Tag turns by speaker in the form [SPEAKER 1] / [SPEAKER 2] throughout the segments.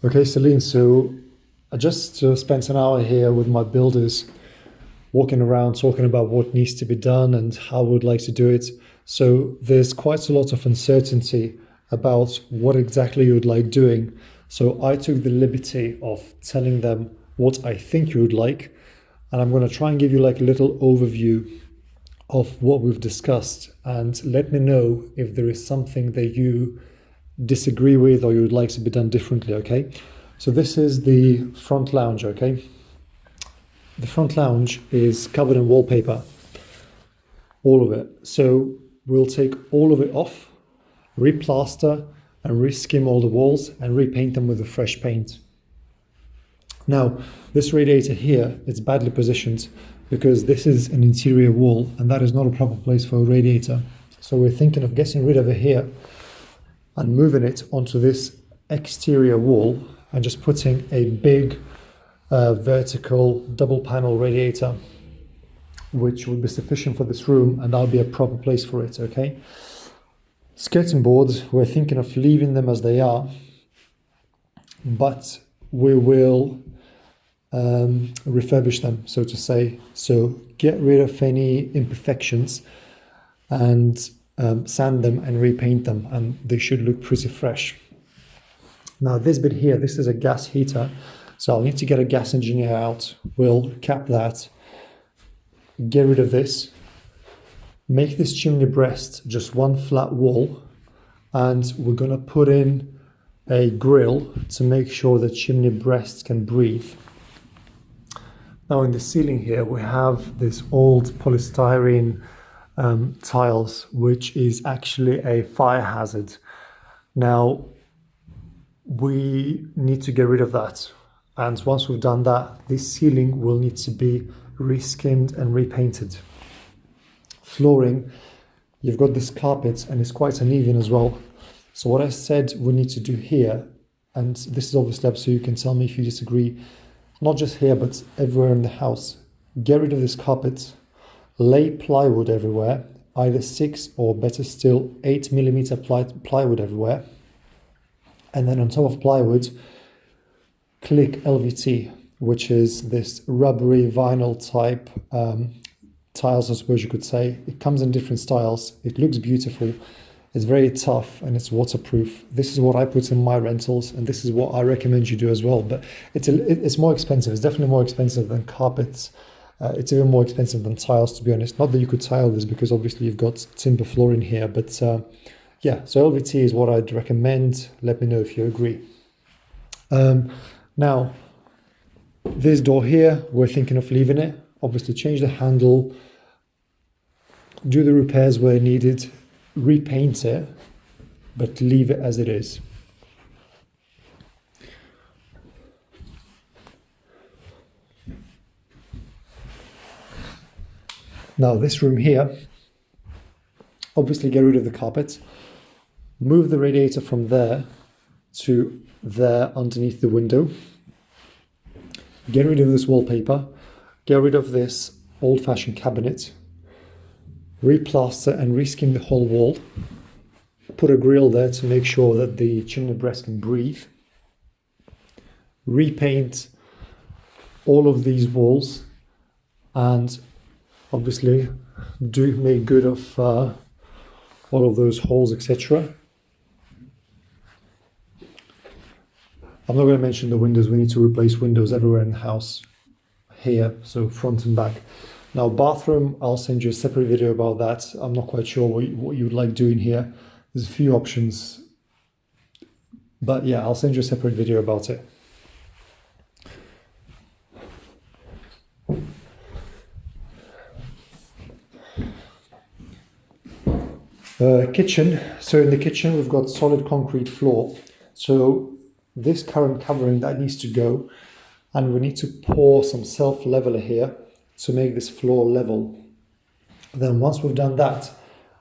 [SPEAKER 1] Okay, Celine, so I just spent an hour here with my builders, walking around talking about what needs to be done and how we would like to do it. So there's quite a lot of uncertainty about what exactly you would like doing. So I took the liberty of telling them what I think you would like, and I'm going to try and give you like a little overview of what we've discussed, and let me know if there is something that you disagree with or you would like to be done differently. Okay, so this is the front lounge. Okay, the front lounge is covered in wallpaper, all of it. So we'll take all of it off, replaster and reskim all the walls and repaint them with a fresh paint. Now this radiator here is badly positioned because this is an interior wall and that is not a proper place for a radiator. So we're thinking of getting rid of it here and moving it onto this exterior wall and just putting a big vertical double panel radiator, which would be sufficient for this room, and that'll be a proper place for it. Okay, skirting boards, we're thinking of leaving them as they are, but we will refurbish them, so to say. So get rid of any imperfections and sand them and repaint them, and they should look pretty fresh. Now this bit here, this is a gas heater, so I'll need to get a gas engineer out. We'll cap that, get rid of this, make this chimney breast just one flat wall, and we're going to put in a grill to make sure the chimney breast can breathe. Now in the ceiling here we have this old polystyrene tiles, which is actually a fire hazard. Now we need to get rid of that, and once we've done that, this ceiling will need to be reskimmed and repainted. Flooring, you've got this carpet and it's quite uneven as well. So what I said we need to do here, and this is obviously up so you can tell me if you disagree, not just here but everywhere in the house, get rid of this carpet, lay plywood everywhere, either 6 or better still 8mm plywood everywhere, and then on top of plywood click LVT, which is this rubbery vinyl type tiles, I suppose you could say. It comes in different styles, it looks beautiful, it's very tough and it's waterproof. This is what I put in my rentals and this is what I recommend you do as well, but it's more expensive. It's definitely more expensive than carpets. It's even more expensive than tiles, to be honest. Not that you could tile this because obviously you've got timber floor in here, but yeah, so LVT is what I'd recommend. Let me know if you agree. Now this door here, we're thinking of leaving it. Obviously change the handle, do the repairs where needed, repaint it, but leave it as it is. Now this room here, obviously get rid of the carpet, move the radiator from there to there underneath the window, get rid of this wallpaper, get rid of this old-fashioned cabinet, replaster and reskin the whole wall, put a grill there to make sure that the chimney breast can breathe, repaint all of these walls, and obviously do make good of all of those holes, etc. I'm not going to mention the windows. We need to replace windows everywhere in the house here, so front and back. Now bathroom, I'll send you a separate video about that. I'm not quite sure what you would like doing here. There's a few options, but yeah, I'll send you a separate video about it. Kitchen. So in the kitchen we've got solid concrete floor. So this current covering that needs to go, and we need to pour some self-leveler here to make this floor level. Then once we've done that,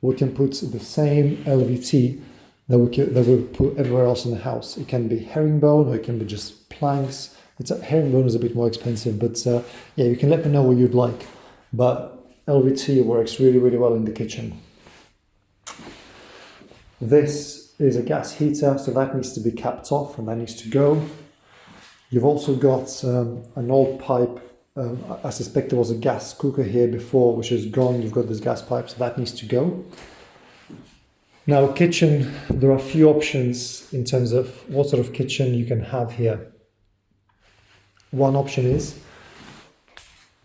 [SPEAKER 1] we can put the same LVT that we put everywhere else in the house. It can be herringbone or it can be just planks. Herringbone is a bit more expensive, but yeah, you can let me know what you'd like. But LVT works really, really well in the kitchen. This is a gas heater, so that needs to be capped off and that needs to go. You've also got an old pipe. I suspect there was a gas cooker here before, which is gone. You've got this gas pipe, so that needs to go. Now, kitchen, there are a few options in terms of what sort of kitchen you can have here. One option is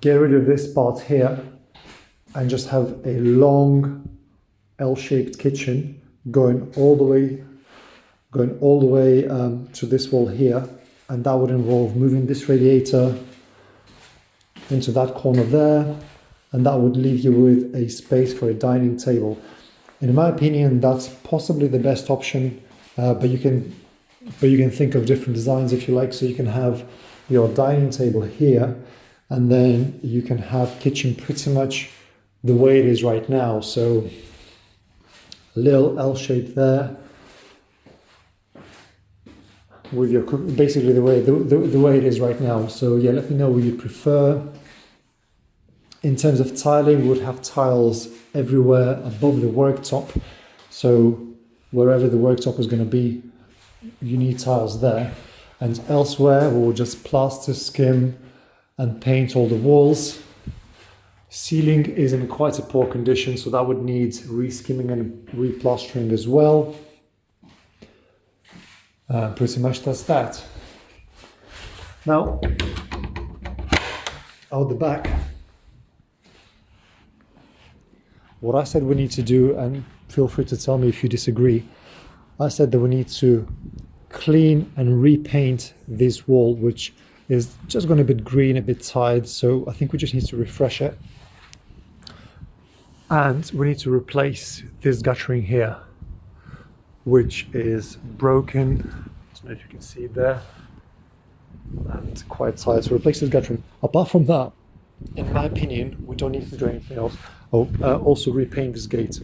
[SPEAKER 1] get rid of this part here and just have a long L-shaped kitchen going all the way to this wall here, and that would involve moving this radiator into that corner there, and that would leave you with a space for a dining table. In my opinion, that's possibly the best option, but you can think of different designs if you like. So you can have your dining table here, and then you can have kitchen pretty much the way it is right now. So a little L shape there with your basically the way it is right now. So yeah, let me know what you prefer. In terms of tiling, we would have tiles everywhere above the worktop. So wherever the worktop is going to be, you need tiles there. And elsewhere, we'll just plaster, skim, and paint all the walls. Ceiling is in quite a poor condition, so that would need re-skimming and replastering as well. Pretty much that's that. Now, out the back, what I said we need to do, and feel free to tell me if you disagree, I said that we need to clean and repaint this wall, which is just gone a bit green, a bit tired, so I think we just need to refresh it. And we need to replace this guttering here, which is broken. I don't know if you can see it there. And quite tired, so replace this guttering. Apart from that, in my opinion, we don't need to do anything else. Also repaint this gate.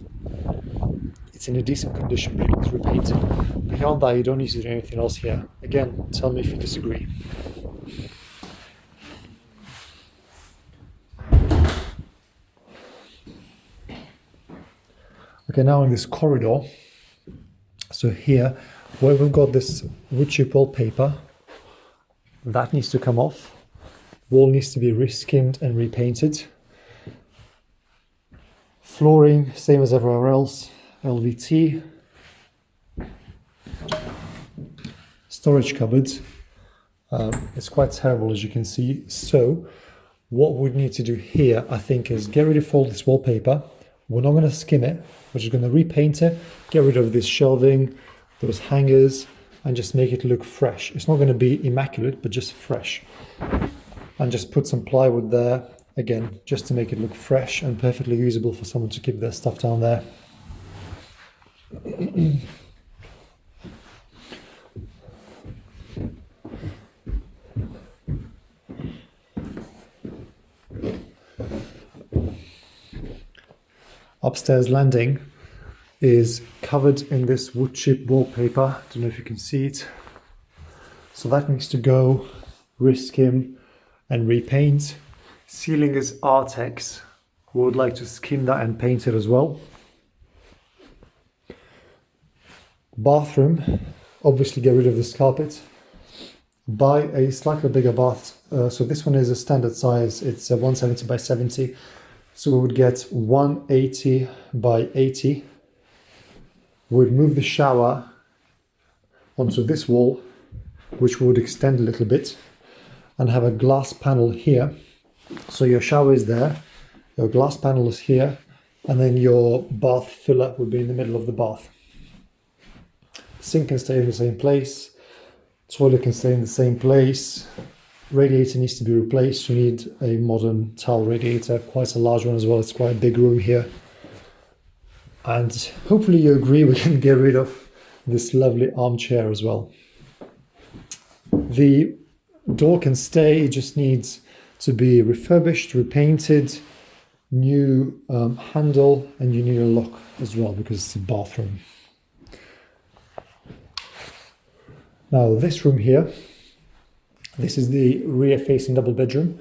[SPEAKER 1] It's in a decent condition, but it's repainted. Beyond that, you don't need to do anything else here. Again, tell me if you disagree. Okay, now in this corridor, so here, where we've got this wood chip wallpaper, that needs to come off. Wall needs to be re-skimmed and repainted. Flooring, same as everywhere else, LVT. Storage cupboard, it's quite terrible as you can see. So what we need to do here, I think, is get rid of all this wallpaper. We're not going to skim it, we're just going to repaint it, get rid of this shelving, those hangers, and just make it look fresh. It's not going to be immaculate, but just fresh. And just put some plywood there, again, just to make it look fresh and perfectly usable for someone to keep their stuff down there. Upstairs landing is covered in this wood chip wallpaper. Don't know if you can see it. So that needs to go, re-skim and repaint. Ceiling is Artex. We would like to skim that and paint it as well. Bathroom, obviously get rid of this carpet. Buy a slightly bigger bath. So this one is a standard size. It's 170 by 70. So we would get 180 by 80. We'd move the shower onto this wall, which would extend a little bit, and have a glass panel here. So your shower is there, your glass panel is here, and then your bath filler would be in the middle of the bath. Sink can stay in the same place, toilet can stay in the same place. Radiator needs to be replaced. You need a modern towel radiator, quite a large one as well. It's quite a big room here. And hopefully you agree we can get rid of this lovely armchair as well. The door can stay, it just needs to be refurbished, repainted, new handle, and you need a lock as well because it's a bathroom. Now this room here, this is the rear facing double bedroom.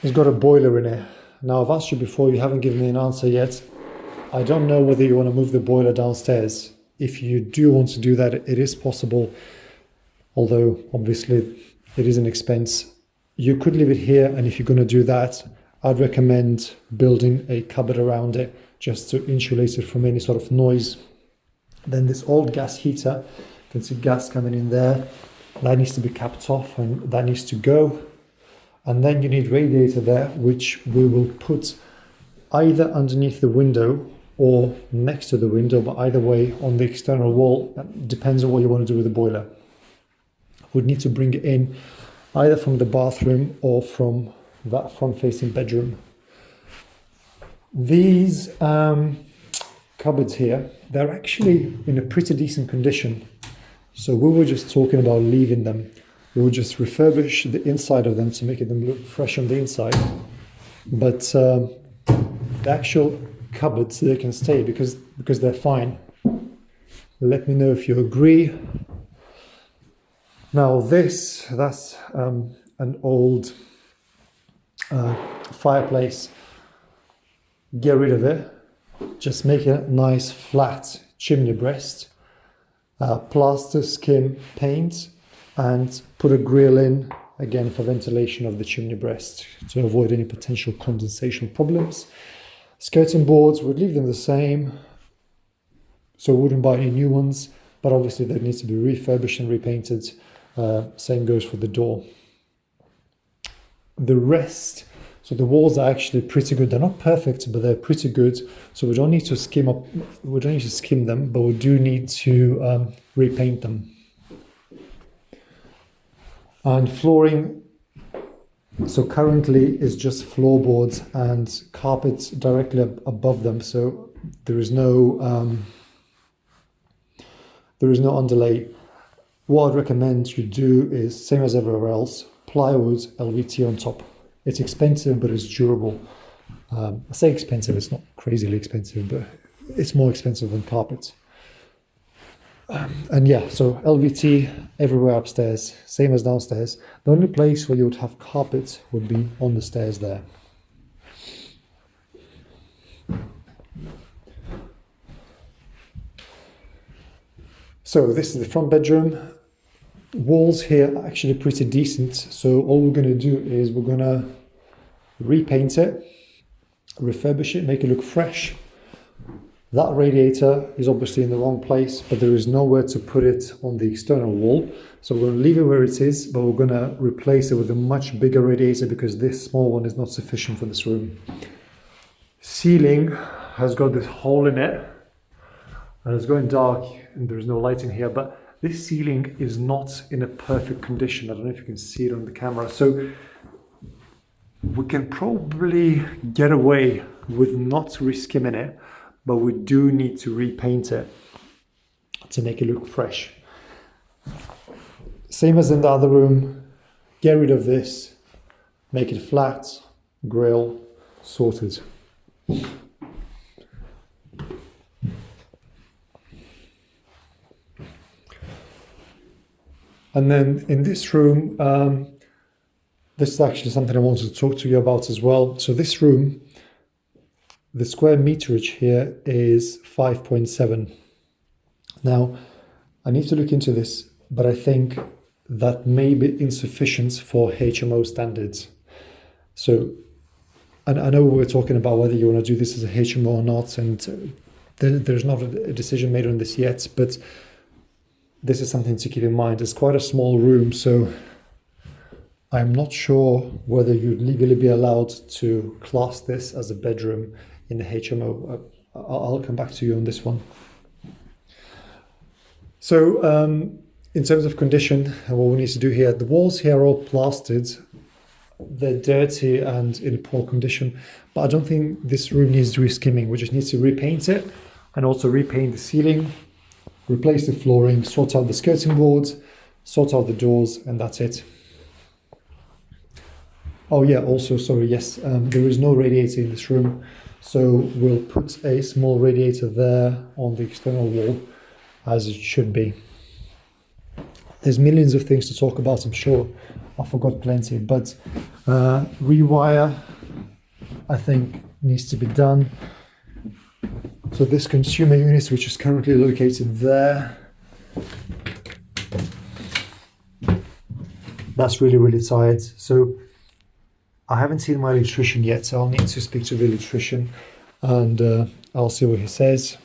[SPEAKER 1] It's got a boiler in it. Now I've asked you before, you haven't given me an answer yet. I don't know whether you want to move the boiler downstairs. If you do want to do that, it is possible. Although obviously it is an expense. You could leave it here, and if you're going to do that, I'd recommend building a cupboard around it just to insulate it from any sort of noise. Then this old gas heater, you can see gas coming in there. That needs to be capped off and that needs to go. And then you need radiator there, which we will put either underneath the window or next to the window, but either way on the external wall. That depends on what you want to do with the boiler. We'd need to bring it in either from the bathroom or from that front-facing bedroom. These cupboards here, they're actually in a pretty decent condition. So we were just talking about leaving them. We will just refurbish the inside of them to make them look fresh on the inside. But the actual cupboards, they can stay because they're fine. Let me know if you agree. Now that's an old fireplace. Get rid of it. Just make a nice flat chimney breast. Plaster, skim, paint, and put a grill in, again for ventilation of the chimney breast to avoid any potential condensation problems. Skirting boards, would leave them the same, so we wouldn't buy any new ones, but obviously they need to be refurbished and repainted. Same goes for the door. The rest, so the walls are actually pretty good. They're not perfect, but they're pretty good. So we don't need to skim them, but we do need to repaint them. And flooring, so currently it's just floorboards and carpets directly above them. So there is no underlay. What I'd recommend you do is, same as everywhere else, plywood, LVT on top. It's expensive, but it's durable. I say expensive, it's not crazily expensive, but it's more expensive than carpet. And yeah, so LVT everywhere upstairs, same as downstairs. The only place where you would have carpet would be on the stairs there. So this is the front bedroom. Walls here are actually pretty decent. So all we're going to do is we're going to repaint it, refurbish it, make it look fresh. That radiator is obviously in the wrong place, but there is nowhere to put it on the external wall. So we're going to leave it where it is, but we're going to replace it with a much bigger radiator because this small one is not sufficient for this room. Ceiling has got this hole in it, and it's going dark and there's no light in here, but this ceiling is not in a perfect condition. I don't know if you can see it on the camera. So we can probably get away with not reskimming it, but we do need to repaint it to make it look fresh. Same as in the other room, get rid of this, make it flat, grill, sorted. And then in this room, this is actually something I wanted to talk to you about as well. So this room, the square meterage here is 5.7. Now, I need to look into this, but I think that may be insufficient for HMO standards. So, and I know we're talking about whether you want to do this as a HMO or not, and there's not a decision made on this yet, but this is something to keep in mind. It's quite a small room, so I'm not sure whether you'd legally be allowed to class this as a bedroom in the HMO. I'll come back to you on this one. So in terms of condition, what we need to do here, the walls here are all plastered. They're dirty and in poor condition, but I don't think this room needs reskimming. We just need to repaint it and also repaint the ceiling, replace the flooring, sort out the skirting boards, sort out the doors, and that's it. Oh yeah, also, sorry, yes, there is no radiator in this room, so we'll put a small radiator there on the external wall, as it should be. There's millions of things to talk about, I'm sure. I forgot plenty, but rewire, I think, needs to be done. So this consumer unit, which is currently located there, That's really, really tired. So I haven't seen my electrician yet, so I'll need to speak to the electrician and I'll see what he says.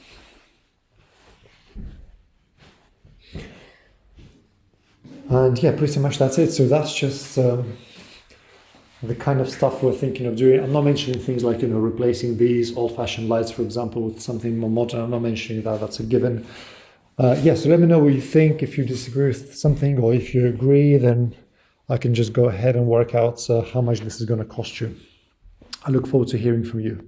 [SPEAKER 1] And yeah, pretty much that's it. So that's just the kind of stuff we're thinking of doing. I'm not mentioning things like, replacing these old-fashioned lights, for example, with something more modern. I'm not mentioning that. That's a given. Yeah, so let me know what you think. If you disagree with something or if you agree, then I can just go ahead and work out how much this is going to cost you. I look forward to hearing from you.